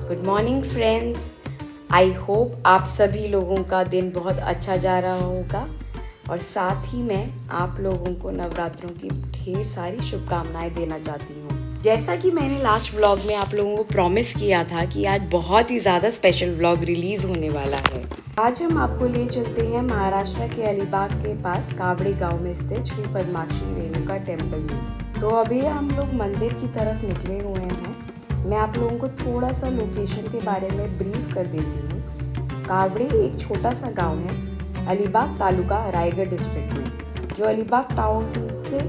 Good morning friends. I hope आप सभी लोगों का दिन बहुत अच्छा जा रहा होगा और साथ ही मैं आप लोगों को नवरात्रों की ढेर सारी शुभकामनाएं देना चाहती हूँ। जैसा कि मैंने लास्ट व्लॉग में आप लोगों को प्रॉमिस किया था कि आज बहुत ही ज़्यादा स्पेशल व्लॉग रिलीज़ होने वाला है। आज हम आपको ले चलते हैं महाराष्ट्र के अलीबाग के पास कावड़े गांव में स्थित श्री पद्माक्षी रेणुका टेम्पल में। तो अभी हम लोग मंदिर की तरफ निकले हुए हैं। मैं आप लोगों को थोड़ा सा लोकेशन के बारे में ब्रीफ कर देती हूँ। कावड़े एक छोटा सा गांव है अलीबाग तालुका रायगढ़ डिस्ट्रिक्ट में, जो अलीबाग टाउन से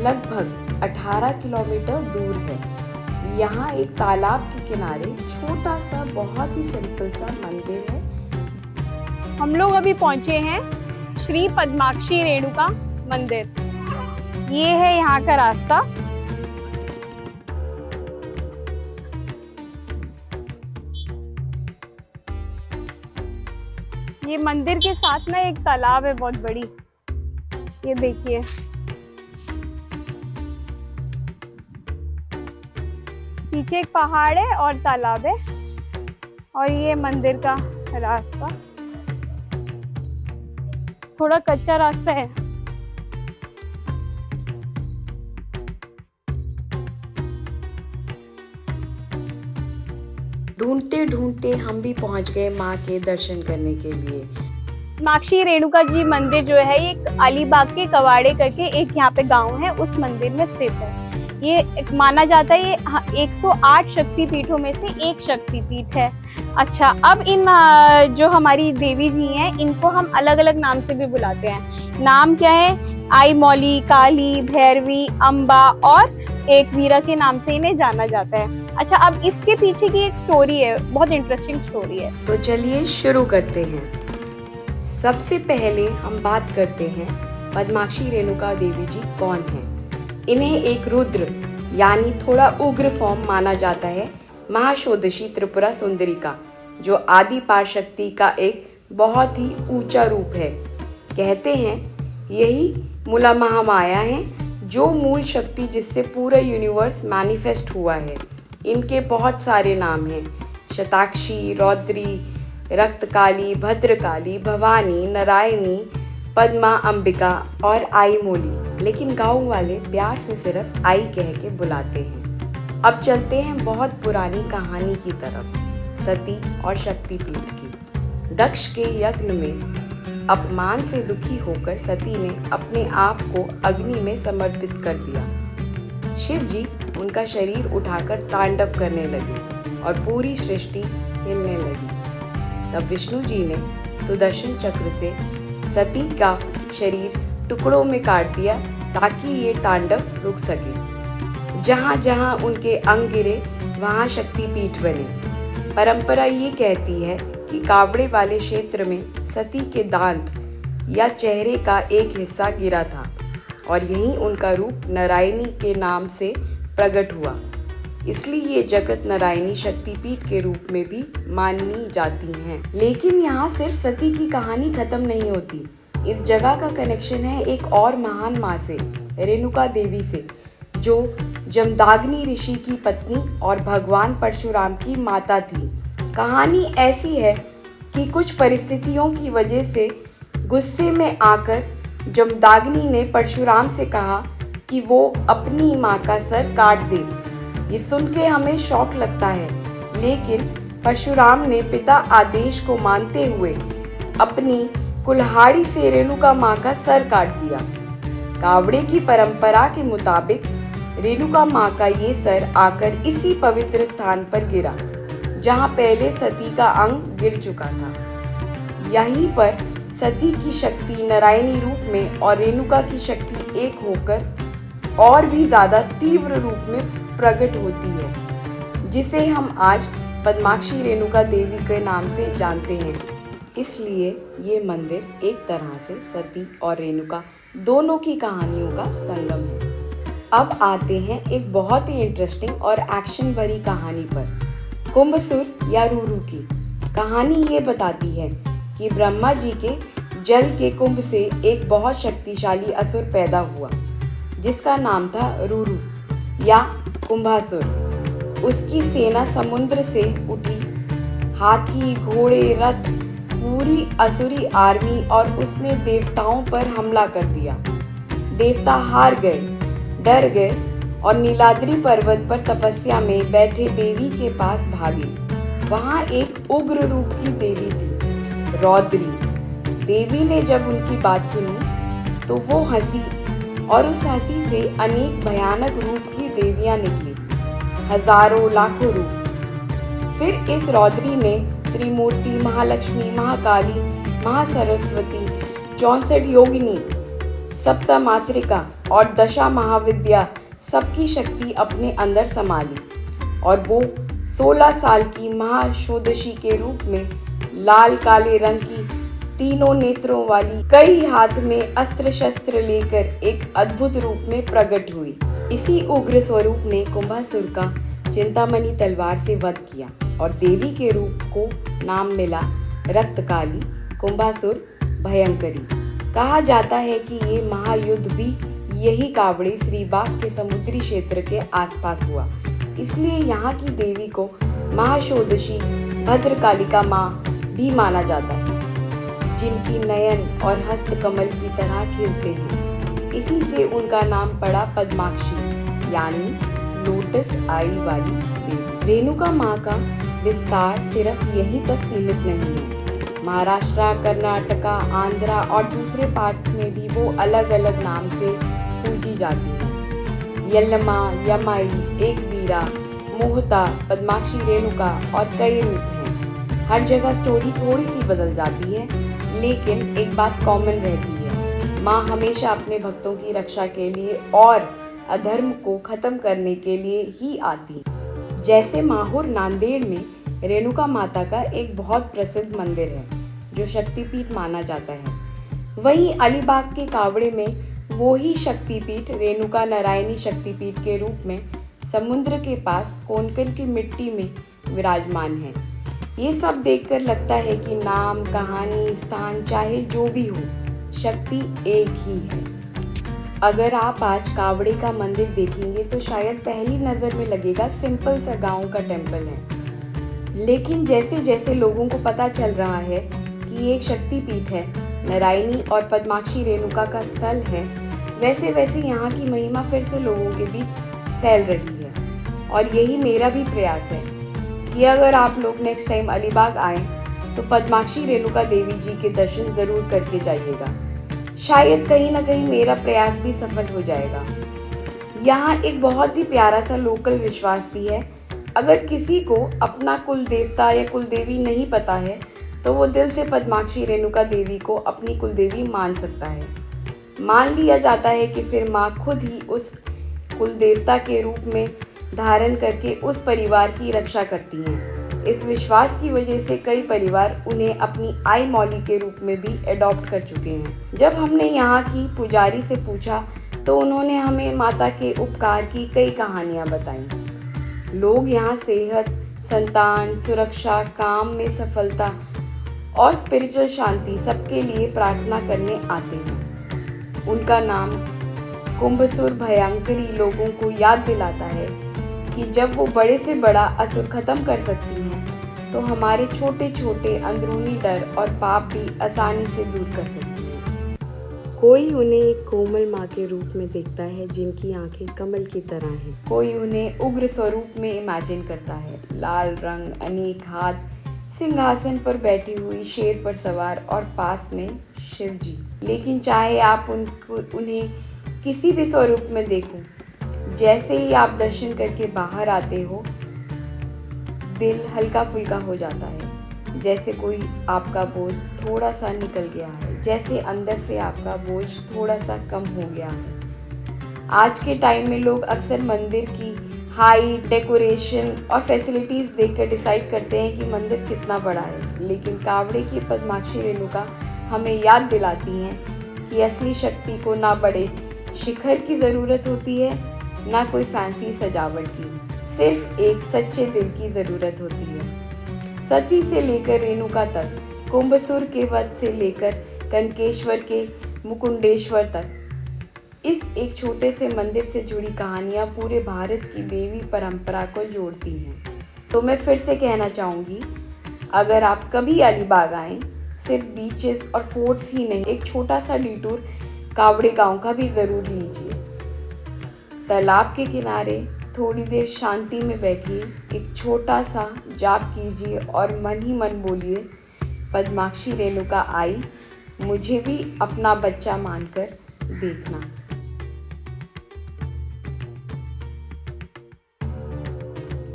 लगभग 18 किलोमीटर दूर है। यहाँ एक तालाब के किनारे छोटा सा बहुत ही सिंपल सा मंदिर है। हम लोग अभी पहुंचे हैं श्री पद्माक्षी रेणुका मंदिर। ये है यहाँ का रास्ता। ये मंदिर के साथ ना एक तालाब है बहुत बड़ी, ये देखिए। पीछे एक पहाड़ है और तालाब है और ये मंदिर का रास्ता। थोड़ा कच्चा रास्ता है। ढूंढते ढूंढते हम भी पहुंच गए माँ के दर्शन करने के लिए। पद्माक्षी रेणुका जी मंदिर जो है ये अलीबाग के कवाड़े करके एक यहाँ पे गांव है, उस मंदिर में स्थित है। ये माना जाता है ये 108 शक्तिपीठों में से एक शक्तिपीठ है। अच्छा, अब इन जो हमारी देवी जी हैं इनको हम अलग अलग नाम से भी बुलाते हैं। नाम क्या है? आई मौली, काली, भैरवी, अम्बा और एक वीरा के नाम से इन्हें जाना जाता है। अच्छा, अब इसके पीछे की एक स्टोरी है, बहुत इंटरेस्टिंग स्टोरी है। तो चलिए शुरू करते हैं। सबसे पहले हम बात करते हैं पद्माक्षी रेणुका देवी जी कौन हैं। इन्हें एक रुद्र यानी थोड़ा उग्र फॉर्म माना जाता है महाषोडशी त्रिपुरा सुंदरी का, जो आदि पारशक्ति का एक बहुत ही ऊंचा रूप है। कहते हैं यही मूला महामाया है, जो मूल शक्ति जिससे पूरा यूनिवर्स मैनिफेस्ट हुआ है। इनके बहुत सारे नाम हैं: शताक्षी, रौद्री, रक्तकाली, भद्रकाली, भवानी, नारायणी, पद्मा, अंबिका और आई मोली। लेकिन गाँव वाले प्यार से सिर्फ आई कह के बुलाते हैं। अब चलते हैं बहुत पुरानी कहानी की तरफ, सती और शक्तिपीठ की। दक्ष के यज्ञ में अपमान से दुखी होकर सती ने अपने आप को अग्नि में समर्पित कर दिया। शिव जी उनका शरीर उठाकर तांडव करने लगे और पूरी सृष्टि हिलने लगी। तब विष्णु जी ने सुदर्शन चक्र से सती का शरीर टुकड़ों में काट दिया ताकि ये तांडव रुक सके। जहाँ जहाँ उनके अंग गिरे वहाँ शक्तिपीठ बने। परंपरा ये कहती है कि कावड़े वाले क्षेत्र में सती के दांत या चेहरे का एक हिस्सा गिरा था और यहीं उनका रूप नारायणी के नाम से प्रकट हुआ। इसलिए ये जगत नारायणी शक्तिपीठ के रूप में भी मानी जाती हैं। लेकिन यहाँ सिर्फ सती की कहानी खत्म नहीं होती। इस जगह का कनेक्शन है एक और महान माँ से, रेणुका देवी से, जो जमदाग्नि ऋषि की पत्नी और भगवान परशुराम की माता थी। कहानी ऐसी है कि कुछ परिस्थितियों की वजह से गुस्से में आकर जमदाग्नि ने परशुराम से कहा कि वो अपनी माँ का सर काट दे। ये सुन के हमें शौक लगता है, लेकिन परशुराम ने पिता आदेश को मानते हुए अपनी कुल्हाड़ी से रेणुका माँ का सर काट दिया। कावड़े की परंपरा के मुताबिक रेणुका माँ का ये सर आकर इसी पवित्र स्थान पर गिरा जहाँ पहले सती का अंग गिर चुका था। यहीं पर सती की शक्ति नारायणी रूप में और रेणुका की शक्ति एक होकर और भी ज़्यादा तीव्र रूप में प्रकट होती है, जिसे हम आज पद्माक्षी रेणुका देवी के नाम से जानते हैं। इसलिए ये मंदिर एक तरह से सती और रेणुका दोनों की कहानियों का संगम है। अब आते हैं एक बहुत ही इंटरेस्टिंग और एक्शन भरी कहानी पर, कुंभसुर या रूरू की। कहानी ये बताती है कि ब्रह्मा जी के जल के कुंभ से एक बहुत शक्तिशाली असुर पैदा हुआ, जिसका नाम था रूरू या कुंभासुर। उसकी सेना समुद्र से उठी, हाथी, घोड़े, रथ, पूरी असुरी आर्मी, और उसने देवताओं पर हमला कर दिया। देवता हार गए, डर गए और नीलाद्रि पर्वत पर तपस्या में बैठे देवी के पास भागे। वहाँ एक उग्र रूप की देवी थी, रौद्री। देवी ने जब उनकी बात सुनी तो वो हंसी, और उस हंसी से अनेक भयानक रूप की देवियां निकली, हजारों लाखों रूप। फिर इस रौद्री ने त्रिमूर्ति, महालक्ष्मी, महाकाली, महासरस्वती, 64 योगिनी, सप्तमातृका और दशा महाविद्या सबकी शक्ति अपने अंदर समा ली, और वो 16 साल की महाषोडशी के रूप में लाल काले रंग की, तीनों नेत्रों वाली, कई हाथ में अस्त्र शस्त्र लेकर एक अद्भुत रूप में प्रकट हुई। इसी उग्र स्वरूप ने कुंभासुर का चिंतामणि तलवार से वध किया, और देवी के रूप को नाम मिला रक्तकाली, कुंभासुर, भयंकरी। कहा जाता है कि ये महायुद्ध भी यही कावड़े श्रीबाग के समुद्री क्षेत्र के आसपास हुआ, इसलिए यहाँ की देवी को महाषोडशी, भद्रकालिका माँ भी माना जाता है, जिनकी नयन और हस्त कमल की तरह खिलते हैं। इसी से उनका नाम पड़ा पद्माक्षी, यानी लोटस आई वाली देवी। रेणुका माँ का विस्तार सिर्फ यहीं तक सीमित नहीं है। महाराष्ट्र, कर्नाटका, आंध्रा और दूसरे पार्ट्स में भी वो अलग अलग नाम से पूजी जाती है। यल्लमा, यमाई, एकवीरा, मोहता, पद्माक्षी, रेणुका और कई रूप हैं। हर जगह स्टोरी थोड़ी सी बदल जाती है, लेकिन एक बात कॉमन रहती है, माँ हमेशा अपने भक्तों की रक्षा के लिए और अधर्म को खत्म करने के लिए ही आती है। जैसे माहौर नांदेड़ में रेणुका माता का एक बहुत प्रसिद्ध मंदिर है, जो शक्तिपीठ माना जाता है। वहीं अलीबाग के कावड़े में वो ही शक्तिपीठ रेणुका नारायणी शक्तिपीठ के रूप में समुद्र के पास कोंकण की मिट्टी में विराजमान है। ये सब देखकर लगता है कि नाम, कहानी, स्थान चाहे जो भी हो, शक्ति एक ही है। अगर आप आज कावड़े का मंदिर देखेंगे तो शायद पहली नज़र में लगेगा सिंपल सा गांव का टेम्पल है, लेकिन जैसे जैसे लोगों को पता चल रहा है कि ये एक शक्तिपीठ है, नारायणी और पद्माक्षी रेणुका का स्थल है, वैसे वैसे यहाँ की महिमा फिर से लोगों के बीच फैल रही है। और यही मेरा भी प्रयास है कि अगर आप लोग नेक्स्ट टाइम अलीबाग आएँ तो पद्माक्षी रेणुका देवी जी के दर्शन ज़रूर करके जाइएगा। शायद कहीं ना कहीं मेरा प्रयास भी सफल हो जाएगा। यहाँ एक बहुत ही प्यारा सा लोकल विश्वास भी है। अगर किसी को अपना कुल देवता या कुल देवी नहीं पता है तो वो दिल से पद्माक्षी रेणुका देवी को अपनी कुल देवी मान सकता है। मान लिया जाता है कि फिर माँ खुद ही उस कुल देवता के रूप में धारण करके उस परिवार की रक्षा करती हैं। इस विश्वास की वजह से कई परिवार उन्हें अपनी आई मौली के रूप में भी अडॉप्ट कर चुके हैं। जब हमने यहाँ की पुजारी से पूछा तो उन्होंने हमें माता के उपकार की कई कहानियाँ बताई। लोग यहाँ सेहत, संतान, सुरक्षा, काम में सफलता और स्पिरिचुअल शांति सबके लिए प्रार्थना करने आते हैं। उनका नाम कुंभासुर भयंकरी लोगों को याद दिलाता है कि जब वो बड़े से बड़ा असुर खत्म कर सकती हैं तो हमारे छोटे छोटे अंदरूनी डर और पाप भी आसानी से दूर कर सकती हैं। कोई उन्हें एक कोमल माँ के रूप में देखता है जिनकी आंखें कमल की तरह हैं। कोई उन्हें उग्र स्वरूप में इमेजिन करता है, लाल रंग, अनेक हाथ, सिंहासन पर बैठी हुई, शेर पर सवार और पास में शिव जी। लेकिन चाहे आप उन्हें किसी भी स्वरूप में देखो, जैसे ही आप दर्शन करके बाहर आते हो दिल हल्का फुल्का हो जाता है, जैसे कोई आपका बोझ थोड़ा सा निकल गया है, जैसे अंदर से आपका बोझ थोड़ा सा कम हो गया है। आज के टाइम में लोग अक्सर मंदिर की हाइट, डेकोरेशन और फैसिलिटीज़ देखकर डिसाइड करते हैं कि मंदिर कितना बड़ा है, लेकिन कावड़े की पद्माक्षी रेणुका हमें याद दिलाती हैं कि असली शक्ति को ना बड़े शिखर की ज़रूरत होती है, ना कोई फैंसी सजावट की, सिर्फ एक सच्चे दिल की ज़रूरत होती है। सती से लेकर रेणुका तक, कुंभासुर के वध से लेकर कनकेश्वर के मुकुंडेश्वर तक, इस एक छोटे से मंदिर से जुड़ी कहानियाँ पूरे भारत की देवी परंपरा को जोड़ती हैं। तो मैं फिर से कहना चाहूँगी, अगर आप कभी अलीबाग आएँ, सिर्फ बीचेस और फोर्ट्स ही नहीं, एक छोटा सा डिटूर कावड़े गांव का भी ज़रूर लीजिए। तालाब के किनारे थोड़ी देर शांति में बैठिए, एक छोटा सा जाप कीजिए और मन ही मन बोलिए, पद्माक्षी रेणुका आई, मुझे भी अपना बच्चा मानकर देखना।